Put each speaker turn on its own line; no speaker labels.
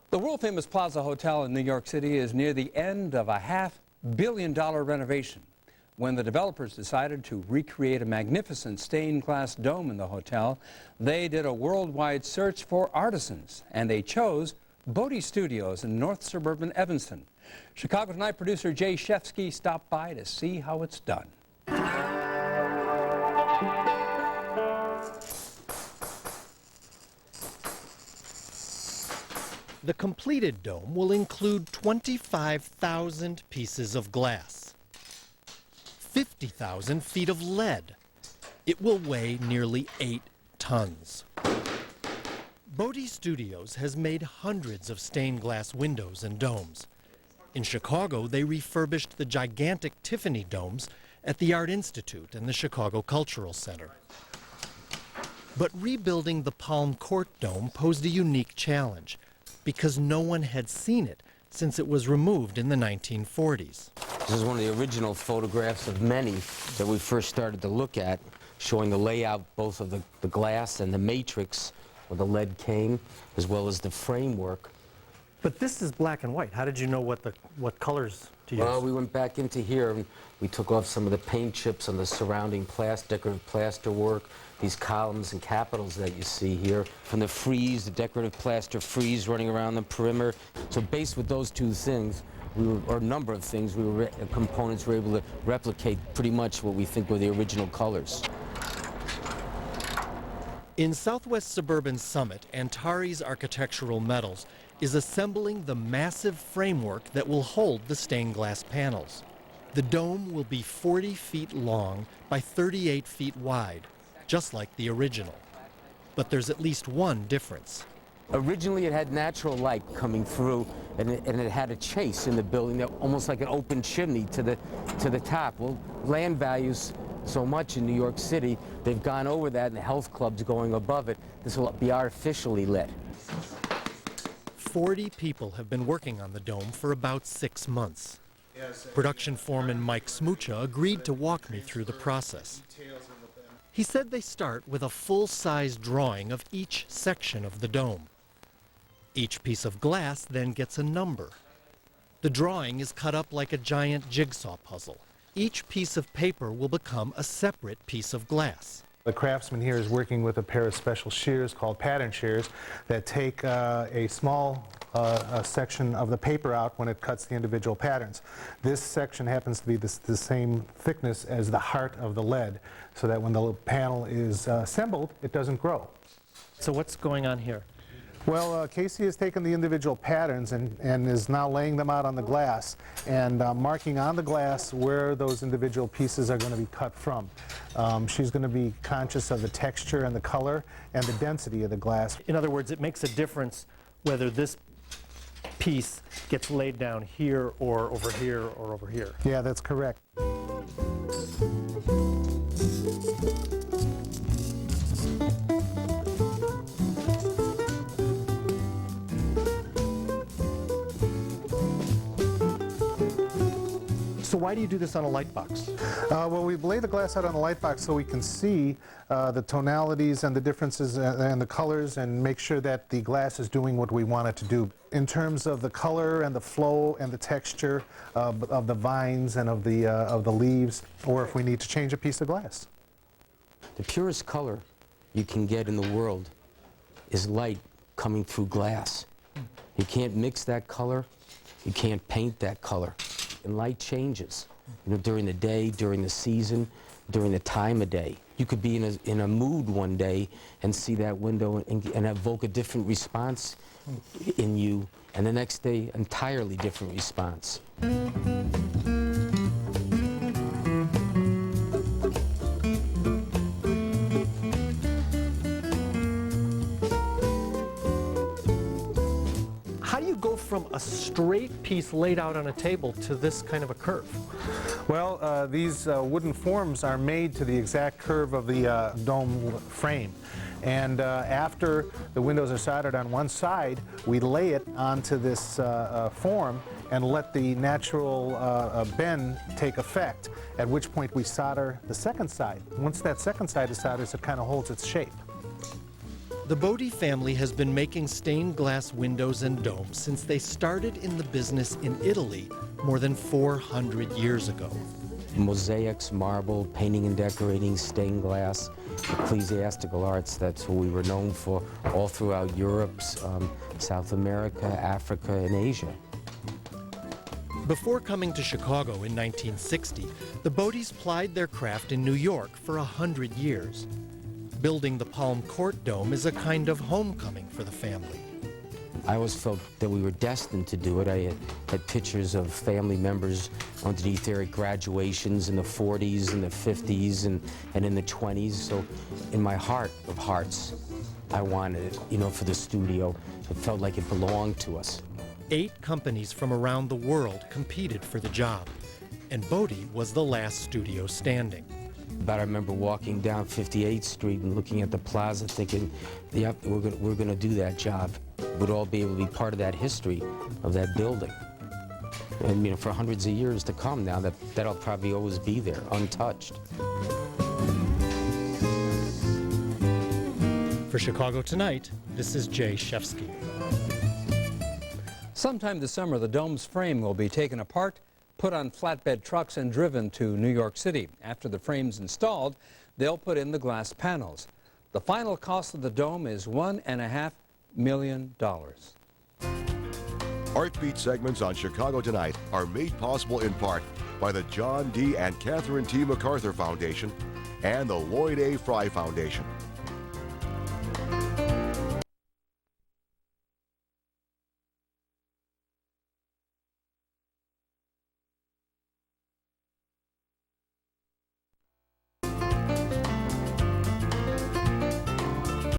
The world-famous Plaza Hotel in New York City is near the end of a $500 million renovation. When the developers decided to recreate a magnificent stained glass dome in the hotel, they did a worldwide search for artisans, and they chose BottiNYC Studios in north suburban Evanston. Chicago Tonight producer Jay Shefsky stopped by to see how it's done.
The completed dome will include 25,000 pieces of glass, 50,000 feet of lead. It will weigh nearly 8 tons. BottiNYC Studios has made hundreds of stained glass windows and domes. In Chicago, they refurbished the gigantic Tiffany domes at the Art Institute and the Chicago Cultural Center. But rebuilding the Palm Court Dome posed a unique challenge, because no one had seen it since it was removed in the 1940s.
This is one of the original photographs of many that we first started to look at, showing the layout both of the glass and the matrix where the lead came, as well as the framework.
But this is black and white. How did you know what colors to use?
Well, we went back into here and we took off some of the paint chips on the surrounding decorative plaster work, these columns and capitals that you see here. From the frieze, the decorative plaster frieze running around the perimeter. So based with those two things, or a number of things, components were able to replicate pretty much what we think were the original colors.
In Southwest Suburban Summit, Antares Architectural Metals is assembling the massive framework that will hold the stained glass panels. The dome will be 40 feet long by 38 feet wide, just like the original. But there's at least one difference.
Originally it had natural light coming through, and it had a chase in the building, almost like an open chimney to the top. Well, land values so much in New York City, they've gone over that, and the health club's going above it. This will be artificially lit.
40 people have been working on the dome for about 6 months. Production foreman Mike Smucha agreed to walk me through the process. He said they start with a full-size drawing of each section of the dome. Each piece of glass then gets a number. The drawing is cut up like a giant jigsaw puzzle. Each piece of paper will become a separate piece of glass.
The craftsman here is working with a pair of special shears called pattern shears that take a small section of the paper out when it cuts the individual patterns. This section happens to be the same thickness as the heart of the lead, so that when the panel is assembled, it doesn't grow.
So what's going on here?
Well, Casey has taken the individual patterns and is now laying them out on the glass and marking on the glass where those individual pieces are going to be cut from. She's going to be conscious of the texture and the color and the density of the glass.
In other words, it makes a difference whether this piece gets laid down here or over here or over here.
Yeah, that's correct.
So why do you do this on a light box?
Well, we lay the glass out on a light box so we can see the tonalities and the differences and the colors and make sure that the glass is doing what we want it to do. In terms of the color and the flow and the texture of the vines and of the leaves, or if we need to change a piece of glass.
The purest color you can get in the world is light coming through glass. You can't mix that color, you can't paint that color. And light changes, during the day, during the season, during the time of day. You could be in a mood one day and see that window and evoke a different response in you, and the next day, entirely different response.
How do you go from a straight piece laid out on a table to this kind of a curve?
Well, these wooden forms are made to the exact curve of the dome frame. And after the windows are soldered on one side, we lay it onto this form and let the natural bend take effect, at which point we solder the second side. Once that second side is soldered, it kind of holds its shape.
The Botti family has been making stained glass windows and domes since they started in the business in Italy more than 400 years ago.
Mosaics, marble, painting and decorating, stained glass, ecclesiastical arts. That's what we were known for all throughout Europe, South America, Africa, and Asia.
Before coming to Chicago in 1960, the Bottis plied their craft in New York for 100 years. Building the Palm Court Dome is a kind of homecoming for the family.
I always felt that we were destined to do it. I had pictures of family members underneath there at graduations in the 40s and the 50s and in the 20s. So in my heart of hearts, I wanted it, you know, for the studio. It felt like it belonged to us.
8 companies from around the world competed for the job, and Botti was the last studio standing.
But I remember walking down 58th Street and looking at the plaza thinking, yep, we're gonna do that job. We'd all be able to be part of that history of that building. And you know, for hundreds of years to come now, that'll probably always be there, untouched.
For Chicago Tonight, this is Jay Shefsky.
Sometime this summer, the dome's frame will be taken apart, put on flatbed trucks and driven to New York City. After the frame's installed, they'll put in the glass panels. The final cost of the dome is $1.5 million.
Heartbeat segments on Chicago Tonight are made possible in part by the John D. and Catherine T. MacArthur Foundation and the Lloyd A. Fry Foundation.